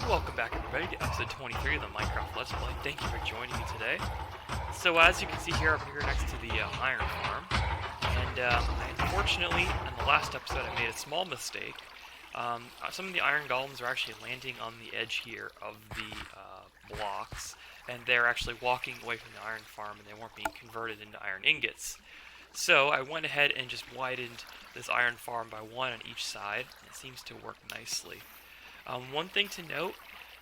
Welcome back everybody to episode 23 of the Minecraft Let's Play. Thank you for joining me today. So as you can see here, I'm here next to the iron farm. And unfortunately, in the last episode I made a small mistake. Some of the iron golems are actually landing on the edge here of the blocks. And they're actually walking away from the iron farm and they weren't being converted into iron ingots. So I went ahead and just widened this iron farm by one on each side. It seems to work nicely. One thing to note,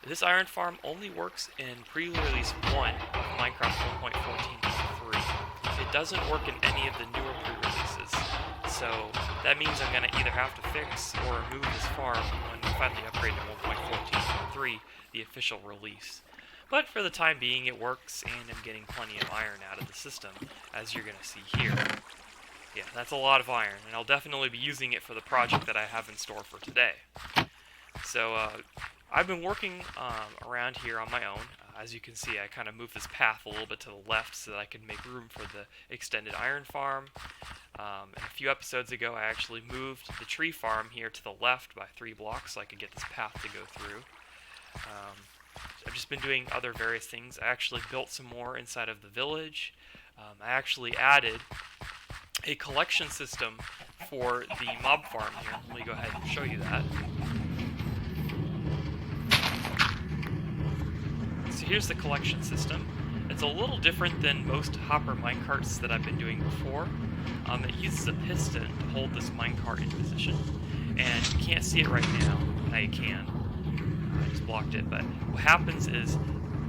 this iron farm only works in pre-release 1 of Minecraft 1.14.3. It doesn't work in any of the newer pre-releases. So that means I'm going to either have to fix or remove this farm when we finally upgrade to 1.14.3, the official release. But for the time being it works, and I'm getting plenty of iron out of the system, as you're going to see here. Yeah, that's a lot of iron, and I'll definitely be using it for the project that I have in store for today. So, I've been working around here on my own. As you can see, I kind of moved this path a little bit to the left so that I could make room for the extended iron farm. And a few episodes ago, I actually moved the tree farm here to the left by 3 blocks so I could get this path to go through. I've just been doing other various things. I actually built some more inside of the village. I actually added a collection system for the mob farm here. Let me go ahead and show you that. So here's the collection system. It's a little different than most hopper minecarts that I've been doing before. It uses a piston to hold this minecart in position, and you can't see it right now. Now you can. I just blocked it, but what happens is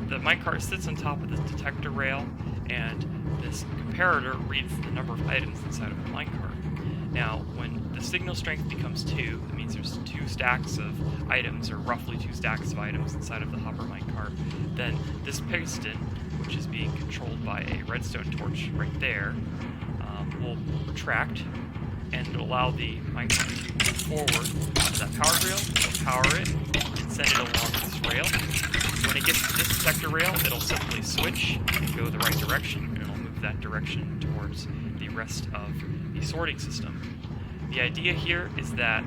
the minecart sits on top of this detector rail, and this comparator reads the number of items inside of the minecart. Now, when the signal strength becomes 2, that means there's 2 stacks of items, or roughly 2 stacks of items inside of the hopper minecart, then this piston, which is being controlled by a redstone torch right there, will retract, and it'll allow the minecart to move forward onto that power rail. It'll power it, and send it along this rail. When it gets to this detector rail, it'll simply switch and go the right direction, and it'll move that direction towards the rest of the sorting system. The idea here is that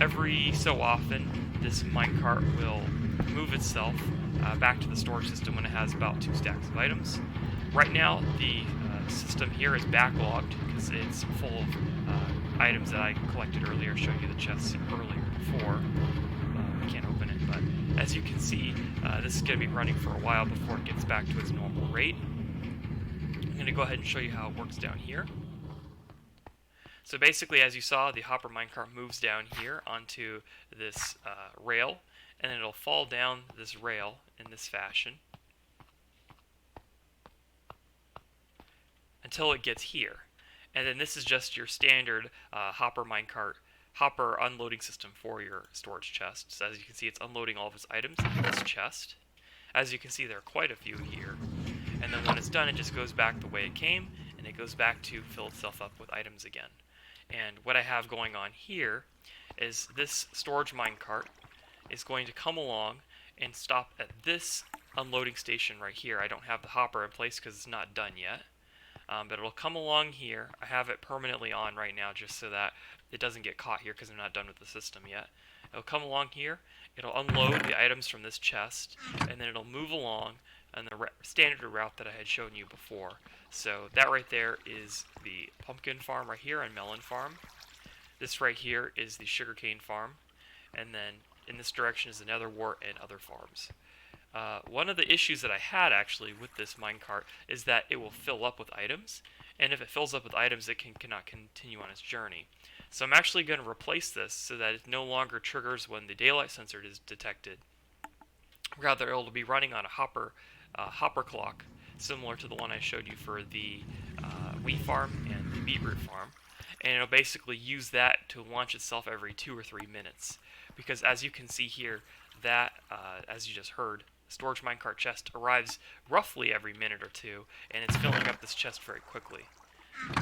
every so often this minecart will move itself back to the storage system when it has about 2 stacks of items. Right now the system here is backlogged because it's full of items that I collected earlier. I showed you the chests earlier before. I can't open it, but as you can see, this is going to be running for a while before it gets back to its normal rate. I'm going to go ahead and show you how it works down here. So basically, as you saw, the hopper minecart moves down here onto this rail, and then it'll fall down this rail in this fashion until it gets here. And then this is just your standard hopper minecart hopper unloading system for your storage chest. So as you can see, it's unloading all of its items in this chest. As you can see, there are quite a few here. And then when it's done, it just goes back the way it came, and it goes back to fill itself up with items again. And what I have going on here is this storage minecart is going to come along and stop at this unloading station right here. I don't have the hopper in place because it's not done yet. But it'll come along here. I have it permanently on right now just so that it doesn't get caught here because I'm not done with the system yet. It'll come along here, it'll unload the items from this chest, and then it'll move along on the standard route that I had shown you before. So that right there is the pumpkin farm right here and melon farm. This right here is the sugarcane farm, and then in this direction is the nether wart and other farms. One of the issues that I had actually with this minecart is that it will fill up with items, and if it fills up with items it cannot continue on its journey. So I'm actually going to replace this so that it no longer triggers when the daylight sensor is detected. Rather, it'll be running on a hopper clock, similar to the one I showed you for the wheat farm and the beetroot farm, and it'll basically use that to launch itself every 2 or 3 minutes. Because as you can see here, that, as you just heard, the storage minecart chest arrives roughly every minute or 2, and it's filling up this chest very quickly.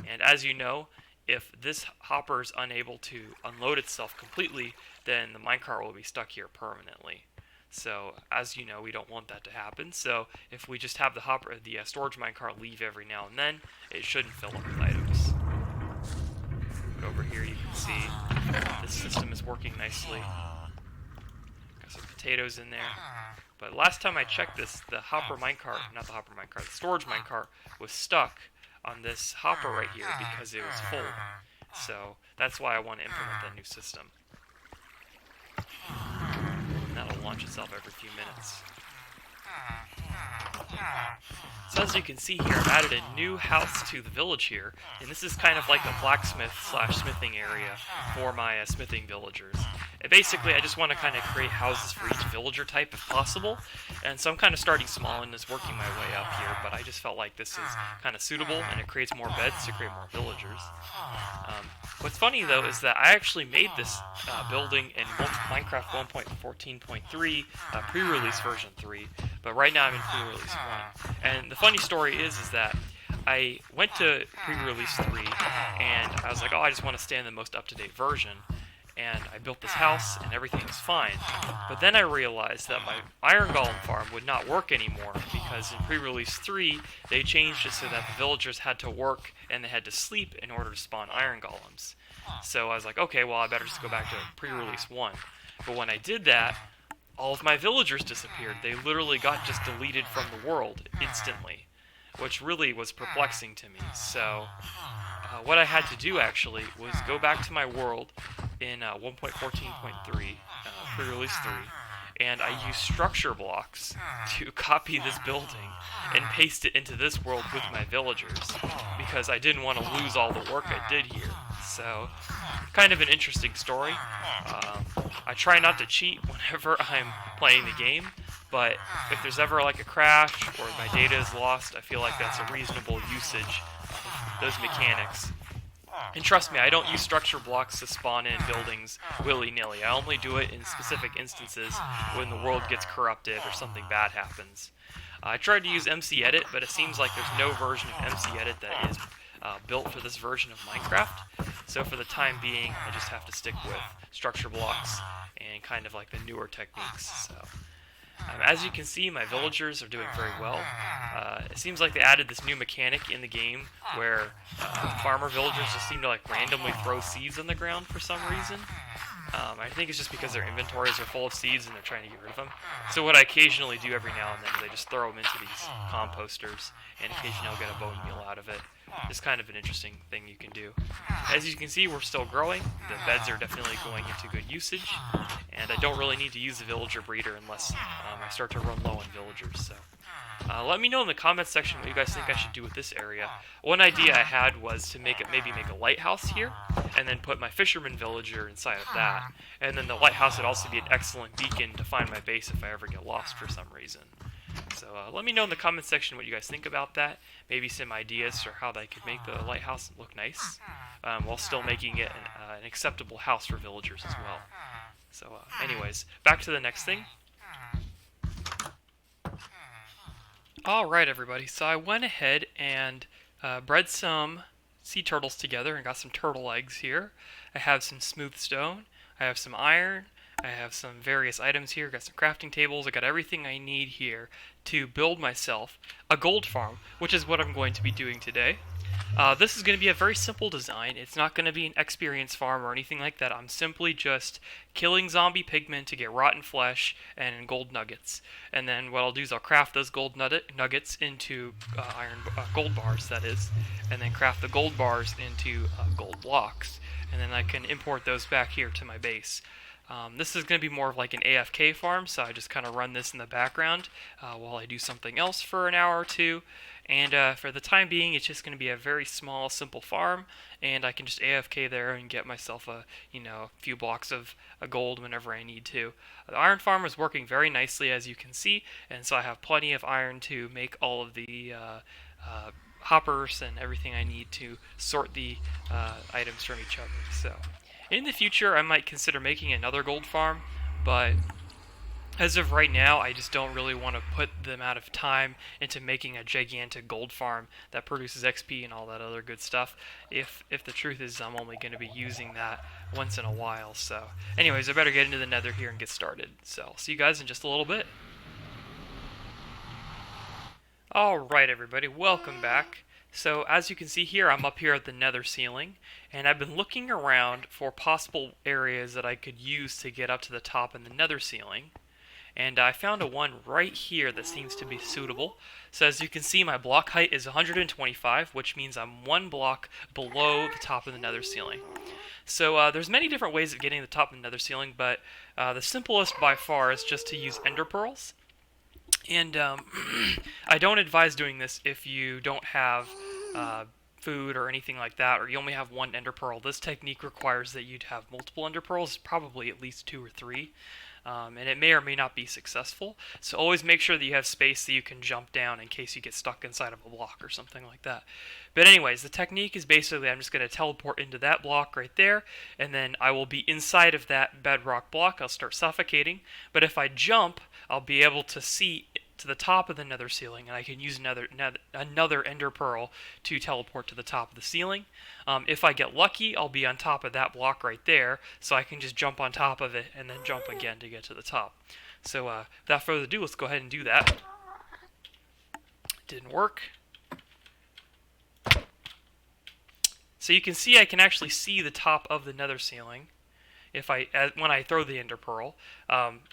And as you know, if this hopper is unable to unload itself completely, then the minecart will be stuck here permanently. So, as you know, we don't want that to happen. So, if we just have the storage minecart leave every now and then, it shouldn't fill up with items. But over here, you can see this system is working nicely. Got some potatoes in there. But last time I checked this, the storage minecart was stuck on this hopper right here because it was full. So that's why I want to implement that new system. And that'll launch itself every few minutes. So as you can see here, I've added a new house to the village here, and this is kind of like a blacksmith / smithing area for my smithing villagers. And basically, I just want to kind of create houses for each villager type if possible, and so I'm kind of starting small and just working my way up here, but I just felt like this is kind of suitable, and it creates more beds to create more villagers. What's funny though is that I actually made this building in Minecraft 1.14.3 pre-release version 3, but right now I'm in pre-release 1. And the funny story is that I went to pre-release 3 and I was like, oh, I just want to stay in the most up-to-date version. And I built this house and everything was fine. But then I realized that my iron golem farm would not work anymore because in pre-release 3 they changed it so that the villagers had to work and they had to sleep in order to spawn iron golems. So I was like, okay, well I better just go back to pre-release 1. But when I did that, all of my villagers disappeared. They literally got just deleted from the world instantly, which really was perplexing to me. So what I had to do actually was go back to my world in 1.14.3, pre-release 3, and I used structure blocks to copy this building and paste it into this world with my villagers because I didn't want to lose all the work I did here. So, kind of an interesting story. I try not to cheat whenever I'm playing the game, but if there's ever like a crash or my data is lost, I feel like that's a reasonable usage of those mechanics. And trust me, I don't use structure blocks to spawn in buildings willy-nilly. I only do it in specific instances when the world gets corrupted or something bad happens. I tried to use MC Edit, but it seems like there's no version of MC Edit that is built for this version of Minecraft. So for the time being, I just have to stick with structure blocks and kind of like the newer techniques. So, as you can see, my villagers are doing very well. It seems like they added this new mechanic in the game where farmer villagers just seem to like randomly throw seeds on the ground for some reason. I think it's just because their inventories are full of seeds and they're trying to get rid of them. So what I occasionally do every now and then is I just throw them into these composters, and occasionally I'll get a bone meal out of it. It's kind of an interesting thing you can do. As you can see, we're still growing. The beds are definitely going into good usage, and I don't really need to use the villager breeder unless I start to run low on villagers. So let me know in the comments section what you guys think I should do with this area. One idea I had was to maybe make a lighthouse here, and then put my fisherman villager inside of that. And then the lighthouse would also be an excellent beacon to find my base if I ever get lost for some reason. So let me know in the comments section what you guys think about that. Maybe some ideas for how they could make the lighthouse look nice, while still making it an acceptable house for villagers as well. So anyways, back to the next thing. Alright everybody, so I went ahead and bred some sea turtles together and got some turtle eggs here. I have some smooth stone, I have some iron, I have some various items here, got some crafting tables, I got everything I need here to build myself a gold farm, which is what I'm going to be doing today. This is going to be a very simple design. It's not going to be an experience farm or anything like that. I'm simply just killing zombie pigmen to get rotten flesh and gold nuggets. And then what I'll do is I'll craft those gold nuggets into gold bars, that is, and then craft the gold bars into gold blocks. And then I can import those back here to my base. This is going to be more of like an AFK farm, so I just kind of run this in the background while I do something else for an hour or two. And for the time being, it's just going to be a very small, simple farm, and I can just AFK there and get myself a few blocks of gold whenever I need to. The iron farm is working very nicely, as you can see, and so I have plenty of iron to make all of the hoppers and everything I need to sort the items from each other. So in the future, I might consider making another gold farm, but as of right now, I just don't really want to put the amount of time into making a gigantic gold farm that produces XP and all that other good stuff. If the truth is, I'm only going to be using that once in a while. So anyways, I better get into the nether here and get started. So I'll see you guys in just a little bit. Alright everybody, welcome back. So as you can see here, I'm up here at the nether ceiling, and I've been looking around for possible areas that I could use to get up to the top in the nether ceiling. And I found a one right here that seems to be suitable. So as you can see, my block height is 125, which means I'm one block below the top of the nether ceiling. So there's many different ways of getting to the top of the nether ceiling, but the simplest by far is just to use ender pearls. And I don't advise doing this if you don't have food or anything like that, or you only have one ender pearl. This technique requires that you'd have multiple ender pearls, probably at least 2 or 3. And it may or may not be successful. So always make sure that you have space that you can jump down in case you get stuck inside of a block or something like that. But anyways, the technique is basically I'm just going to teleport into that block right there, and then I will be inside of that bedrock block. I'll start suffocating. But if I jump, I'll be able to see to the top of the nether ceiling, and I can use another ender pearl to teleport to the top of the ceiling. If I get lucky, I'll be on top of that block right there, so I can just jump on top of it and then jump again to get to the top. So without further ado, let's go ahead and do that. Didn't work. So you can see I can actually see the top of the nether ceiling when I throw the ender pearl.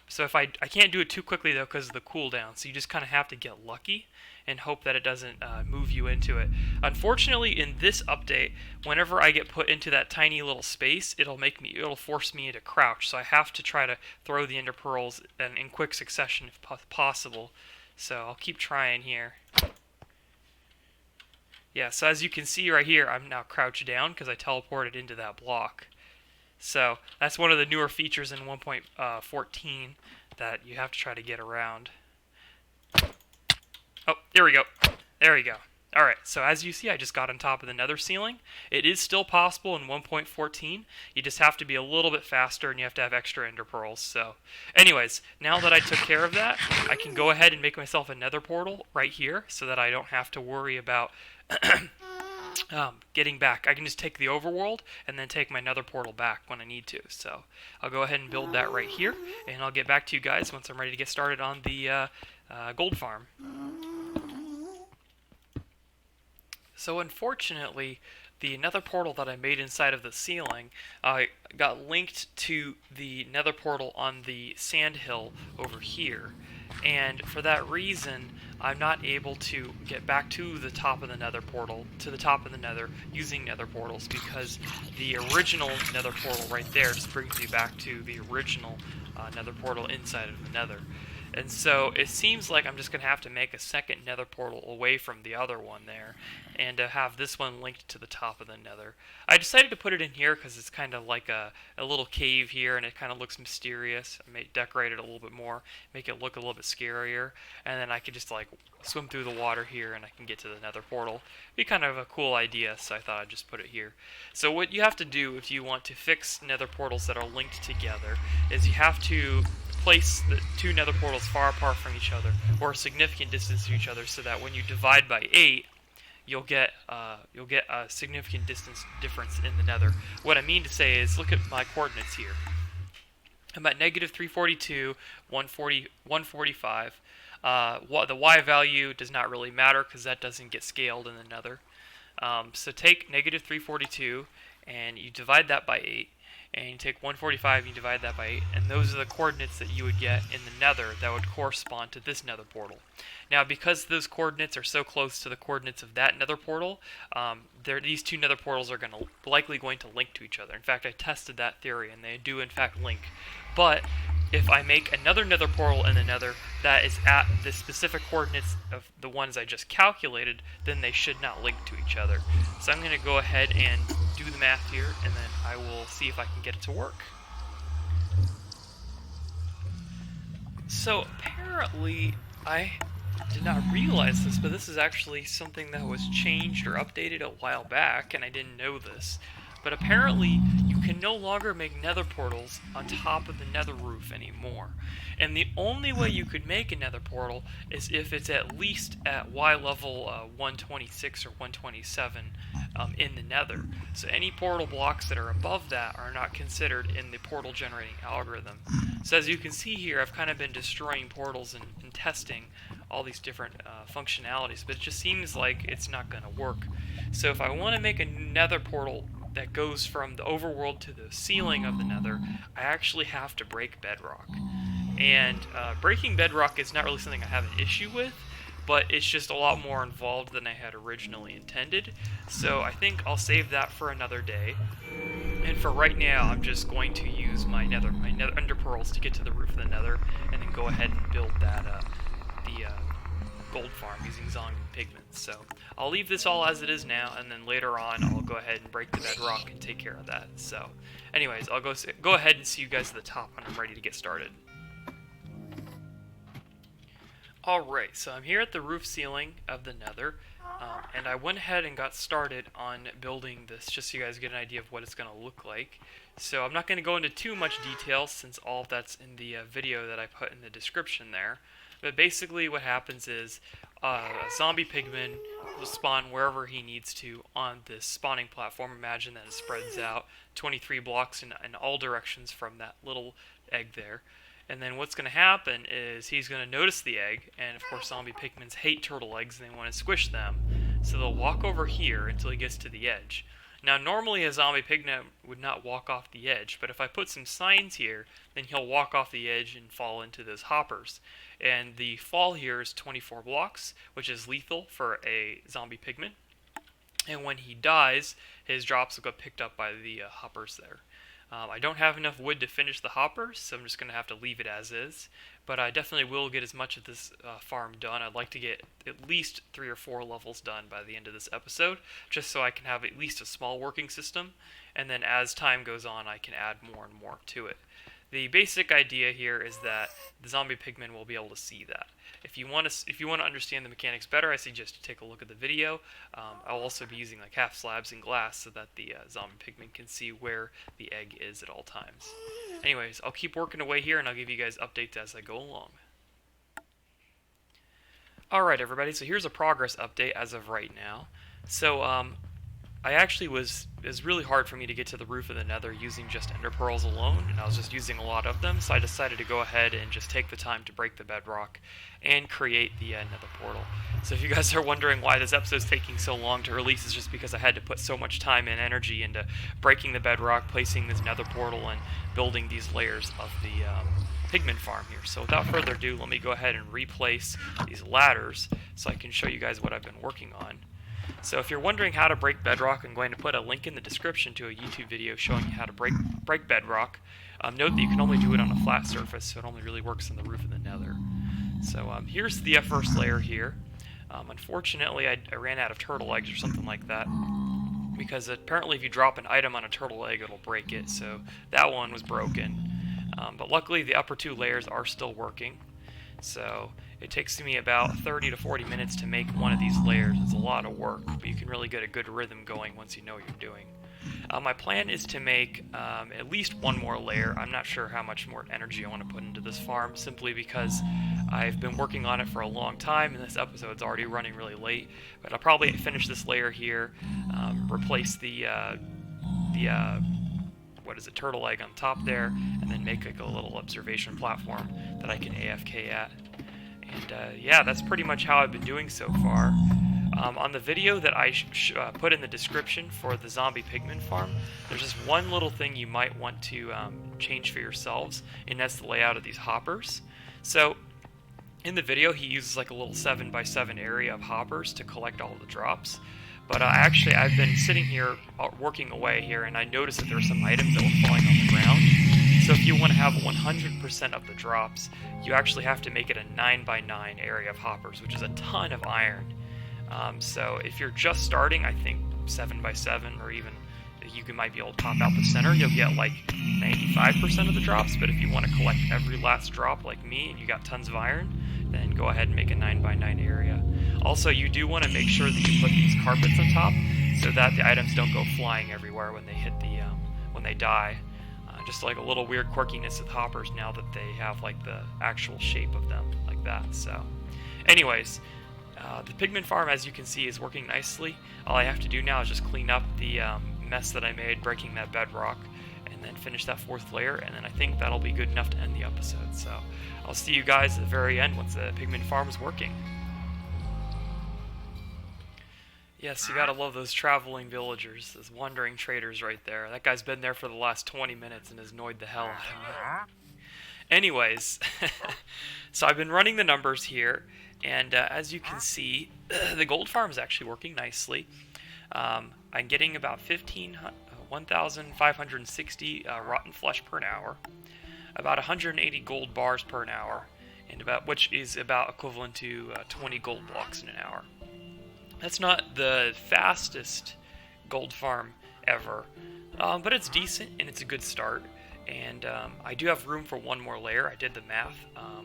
So if I can't do it too quickly though because of the cooldown, so you just kind of have to get lucky and hope that it doesn't move you into it. Unfortunately, in this update, whenever I get put into that tiny little space, it'll force me into crouch. So I have to try to throw the ender pearls in quick succession if possible. So I'll keep trying here. Yeah, so as you can see right here, I'm now crouched down because I teleported into that block. So that's one of the newer features in 1.14 that you have to try to get around. Oh, there we go. There we go. Alright, so as you see, I just got on top of the nether ceiling. It is still possible in 1.14. You just have to be a little bit faster and you have to have extra ender pearls. So anyways, now that I took care of that, I can go ahead and make myself a nether portal right here so that I don't have to worry about getting back. I can just take the overworld and then take my nether portal back when I need to. So I'll go ahead and build that right here, and I'll get back to you guys once I'm ready to get started on the gold farm. So unfortunately, the nether portal that I made inside of the ceiling got linked to the nether portal on the sand hill over here. And for that reason, I'm not able to get back to the top of the nether portal, to the top of the nether, using nether portals, because the original nether portal right there just brings you back to the original nether portal inside of the nether. And so it seems like I'm just going to have to make a second nether portal away from the other one there, and have this one linked to the top of the nether. I decided to put it in here because it's kind of like a little cave here, and it kind of looks mysterious. I may decorate it a little bit more, make it look a little bit scarier, and then I could just like swim through the water here and I can get to the nether portal. It'd be kind of a cool idea, so I thought I'd just put it here. So what you have to do if you want to fix nether portals that are linked together is you have to place the two nether portals far apart from each other, or a significant distance to each other, so that when you divide by 8, you'll get a significant distance difference in the nether. What I mean to say is, look at my coordinates here. I'm at negative 342, 145. The y value does not really matter because that doesn't get scaled in the nether. So take negative 342 and you divide that by 8. And you take 145 and you divide that by 8, and those are the coordinates that you would get in the nether that would correspond to this nether portal. Now, because those coordinates are so close to the coordinates of that nether portal, these two nether portals are likely going to link to each other. In fact, I tested that theory, and they do in fact link. But if I make another nether portal in the nether that is at the specific coordinates of the ones I just calculated, then they should not link to each other. So I'm going to go ahead and do the math here, and then I will see if I can get it to work. So apparently, I did not realize this, but this is actually something that was changed or updated a while back, and I didn't know this. But apparently, you can no longer make nether portals on top of the nether roof anymore. And the only way you could make a nether portal is if it's at least at Y level 126 or 127 in the nether. So any portal blocks that are above that are not considered in the portal generating algorithm. So as you can see here, I've kind of been destroying portals and testing all these different functionalities, but it just seems like it's not going to work. So if I want to make a nether portal that goes from the overworld to the ceiling of the nether, I actually have to break bedrock. And breaking bedrock is not really something I have an issue with, but it's just a lot more involved than I had originally intended. So I think I'll save that for another day. And for right now, I'm just going to use my nether ender pearls to get to the roof of the nether, and then go ahead and build that the gold farm using zombie pigments. So I'll leave this all as it is now, and then later on I'll go ahead and break the bedrock and take care of that. So anyways, I'll go ahead and see you guys at the top when I'm ready to get started. Alright, so I'm here at the roof ceiling of the nether, and I went ahead and got started on building this just so you guys get an idea of what it's going to look like. So I'm not going to go into too much detail since all of that's in the video that I put in the description there. But basically what happens is a zombie pigman will spawn wherever he needs to on this spawning platform. Imagine that it spreads out 23 blocks in all directions from that little egg there. And then what's going to happen is he's going to notice the egg, and of course zombie pigments hate turtle eggs and they want to squish them. So they'll walk over here until he gets to the edge. Now normally a zombie pigman would not walk off the edge, but if I put some signs here, then he'll walk off the edge and fall into those hoppers. And the fall here is 24 blocks, which is lethal for a zombie pigman. And when he dies, his drops will get picked up by the hoppers there. I don't have enough wood to finish the hoppers, so I'm just going to have to leave it as is. But I definitely will get as much of this farm done. I'd like to get at least 3 or 4 levels done by the end of this episode, just so I can have at least a small working system. And then as time goes on, I can add more and more to it. The basic idea here is that the zombie pigmen will be able to see that. If you want to understand the mechanics better, I suggest you take a look at the video. I'll also be using like half slabs and glass so that the zombie pigmen can see where the egg is at all times. Anyways, I'll keep working away here and I'll give you guys updates as I go along. Alright everybody, so here's a progress update as of right now. So I actually it's really hard for me to get to the roof of the nether using just ender pearls alone, and I was just using a lot of them, so I decided to go ahead and just take the time to break the bedrock and create the nether portal. So if you guys are wondering why this episode's taking so long to release, it's just because I had to put so much time and energy into breaking the bedrock, placing this nether portal, and building these layers of the pigment farm here. So without further ado, let me go ahead and replace these ladders so I can show you guys what I've been working on. So if you're wondering how to break bedrock, I'm going to put a link in the description to a YouTube video showing you how to break bedrock. Note that you can only do it on a flat surface, so it only really works on the roof of the nether. So here's the first layer here. Unfortunately, I ran out of turtle eggs or something like that, because apparently if you drop an item on a turtle egg, it'll break it, so that one was broken. But luckily, the upper 2 layers are still working. So it takes me about 30 to 40 minutes to make one of these layers. It's a lot of work, but you can really get a good rhythm going once you know what you're doing. My plan is to make at least one more layer. I'm not sure how much more energy I want to put into this farm, simply because I've been working on it for a long time, and this episode's already running really late. But I'll probably finish this layer here, replace the turtle egg on top there, and then make like a little observation platform that I can AFK at. And yeah, that's pretty much how I've been doing so far. On the video that I put in the description for the zombie pigman farm, there's just one little thing you might want to change for yourselves, and that's the layout of these hoppers. So in the video, he uses like a little 7x7 area of hoppers to collect all of the drops. But actually, I've been sitting here working away here, and I noticed that there were some items that were falling on the ground. So if you want to have 100% of the drops, you actually have to make it a 9x9 area of hoppers, which is a ton of iron. So if you're just starting, I think 7x7, or even you might be able to pop out the center, you'll get like 95% of the drops. But if you want to collect every last drop like me, and you got tons of iron, then go ahead and make a 9x9 area. Also, you do want to make sure that you put these carpets on top so that the items don't go flying everywhere when they hit when they die. Just like a little weird quirkiness with hoppers now that they have like the actual shape of them like that. So, anyways, the pigment farm, as you can see, is working nicely. All I have to do now is just clean up the mess that I made breaking that bedrock, and then finish that 4th layer, and then I think that'll be good enough to end the episode. So I'll see you guys at the very end once the pigment farm is working. Yes, you gotta love those traveling villagers, those wandering traders right there. That guy's been there for the last 20 minutes and has annoyed the hell out of me. Anyways, so I've been running the numbers here, and as you can see, the gold farm is actually working nicely. I'm getting about 1,560 rotten flesh per hour, about 180 gold bars per hour, and which is about equivalent to 20 gold blocks in an hour. That's not the fastest gold farm ever, but it's decent and it's a good start. And I do have room for one more layer. I did the math.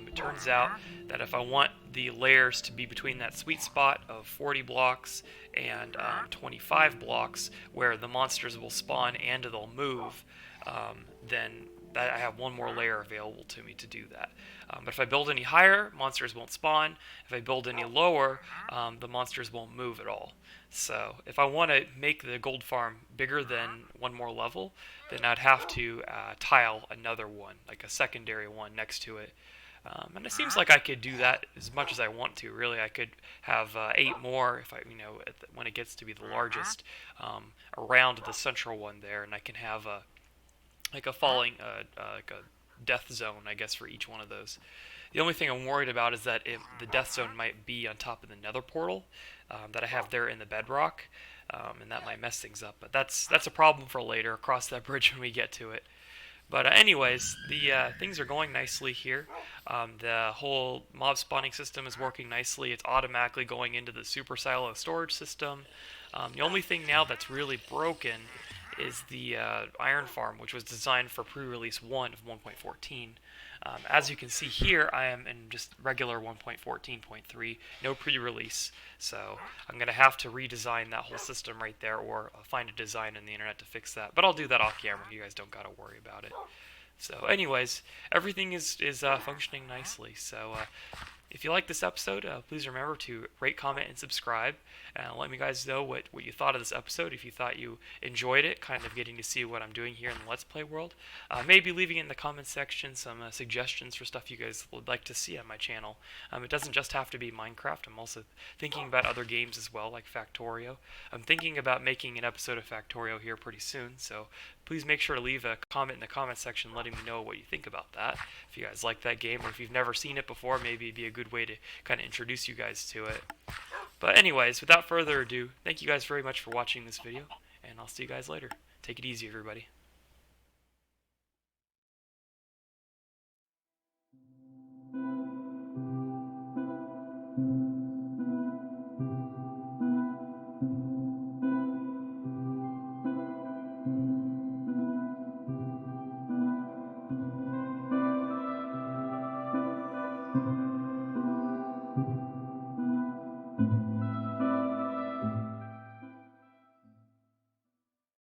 It turns out that if I want the layers to be between that sweet spot of 40 blocks and 25 blocks, where the monsters will spawn and they'll move, then I have one more layer available to me to do that. But if I build any higher, monsters won't spawn. If I build any lower, the monsters won't move at all. So if I want to make the gold farm bigger than one more level, then I'd have to tile another one, like a secondary one next to it. And it seems like I could do that as much as I want to. Really, I could have 8 more if when it gets to be the largest, around the central one there, and I can have like a falling, like a death zone, I guess, for each one of those. The only thing I'm worried about is that the death zone might be on top of the Nether portal that I have there in the bedrock, and that might mess things up. But that's a problem for later. Cross that bridge when we get to it. But anyways, the things are going nicely here. The whole mob spawning system is working nicely. It's automatically going into the super silo storage system. The only thing now that's really broken is the iron farm, which was designed for pre-release 1 of 1.14. As you can see here, I am in just regular 1.14.3, no pre-release, so I'm going to have to redesign that whole system right there, or find a design on the internet to fix that. But I'll do that off camera, you guys don't got to worry about it. So anyways, everything is functioning nicely, so if you like this episode, please remember to rate, comment, and subscribe. Let me guys know what you thought of this episode. If you thought you enjoyed it, kind of getting to see what I'm doing here in the Let's Play world. Maybe leaving in the comment section some suggestions for stuff you guys would like to see on my channel. It doesn't just have to be Minecraft. I'm also thinking about other games as well, like Factorio. I'm thinking about making an episode of Factorio here pretty soon, so please make sure to leave a comment in the comment section letting me know what you think about that. If you guys like that game, or if you've never seen it before, maybe it'd be a good way to kind of introduce you guys to it. But anyways, without further ado, thank you guys very much for watching this video, and I'll see you guys later. Take it easy, everybody.